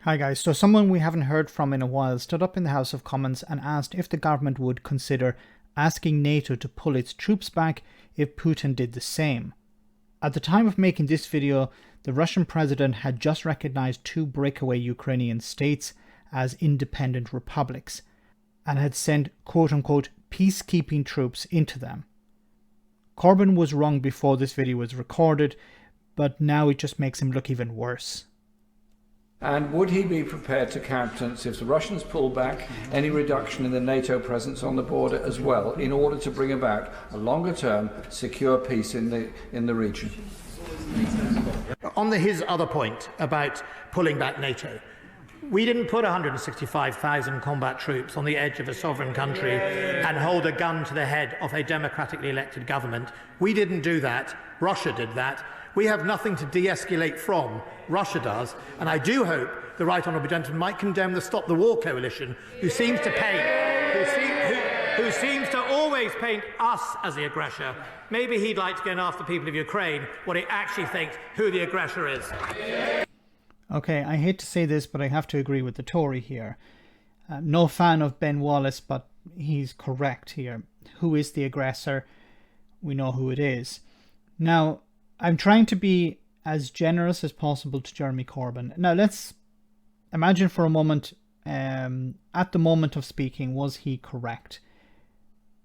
Hi guys, so someone we haven't heard from in a while stood up in the House of Commons and asked if the government would consider asking NATO to pull its troops back if Putin did the same. At the time of making this video, the Russian president had just recognized two breakaway Ukrainian states as independent republics and had sent quote-unquote peacekeeping troops into them. Corbyn was wrong before this video was recorded, but now it just makes him look even worse. And would he be prepared to countenance, if the Russians pull back, any reduction in the NATO presence on the border as well, in order to bring about a longer-term, secure peace in the region? On his other point about pulling back NATO, we didn't put 165,000 combat troops on the edge of a sovereign country and hold a gun to the head of a democratically elected government. We didn't do that. Russia did that. We have nothing to de-escalate from. Russia does. And I do hope the right honourable gentleman might condemn the Stop the War coalition, who seems to always paint us as the aggressor. Maybe he'd like to go and ask the people of Ukraine what he actually thinks who the aggressor is. Okay, I hate to say this, but I have to agree with the Tory here. No fan of Ben Wallace, but he's correct here. Who is the aggressor? We know who it is. Now, I'm trying to be as generous as possible to Jeremy Corbyn. Now, let's imagine for a moment, at the moment of speaking, was he correct?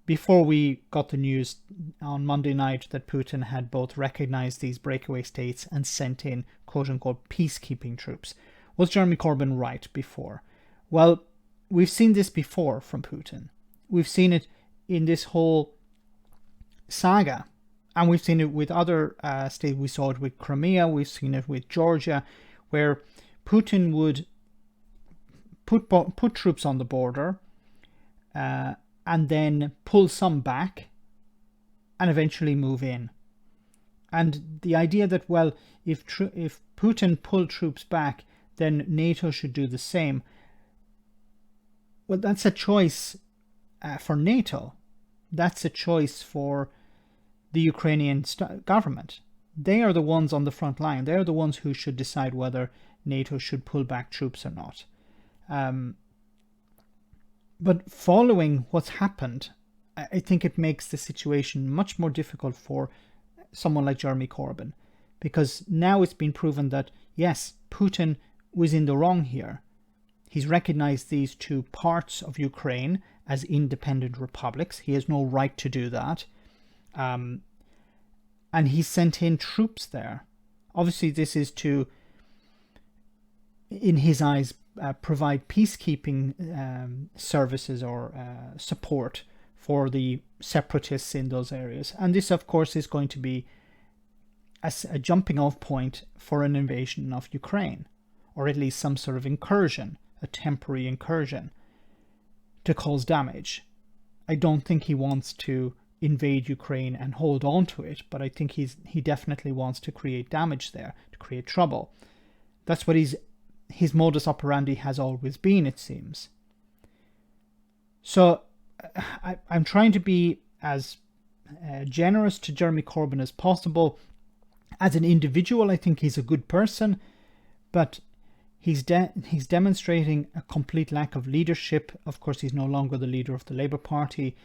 Before we got the news on Monday night that Putin had both recognized these breakaway states and sent in quote-unquote peacekeeping troops, was Jeremy Corbyn right before? Well, we've seen this before from Putin. We've seen it in this whole saga. And we've seen it with other states. We saw it with Crimea. We've seen it with Georgia, where Putin would put troops on the border and then pull some back and eventually move in. And the idea that, well, if Putin pulled troops back, then NATO should do the same. Well, that's a choice for NATO. That's a choice for the Ukrainian government. They are the ones on the front line. They are the ones who should decide whether NATO should pull back troops or not. But following what's happened, I think it makes the situation much more difficult for someone like Jeremy Corbyn, because now it's been proven that, yes, Putin was in the wrong here. He's recognized these two parts of Ukraine as independent republics. He has no right to do that. And he sent in troops there. Obviously, this is to, in his eyes, provide peacekeeping services or support for the separatists in those areas. And this, of course, is going to be a jumping off point for an invasion of Ukraine, or at least some sort of incursion, a temporary incursion to cause damage. I don't think he wants to invade Ukraine and hold on to it, but I think he definitely wants to create damage there, to create trouble. That's what his modus operandi has always been, it seems. So I'm trying to be as generous to Jeremy Corbyn as possible. As an individual, I think he's a good person, but he's demonstrating a complete lack of leadership. Of course, he's no longer the leader of the Labour Party.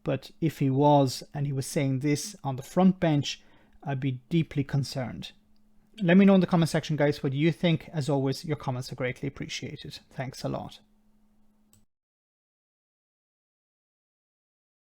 But if he was, and he was saying this on the front bench, I'd be deeply concerned. Let me know in the comment section, guys, what you think. As always, your comments are greatly appreciated. Thanks a lot.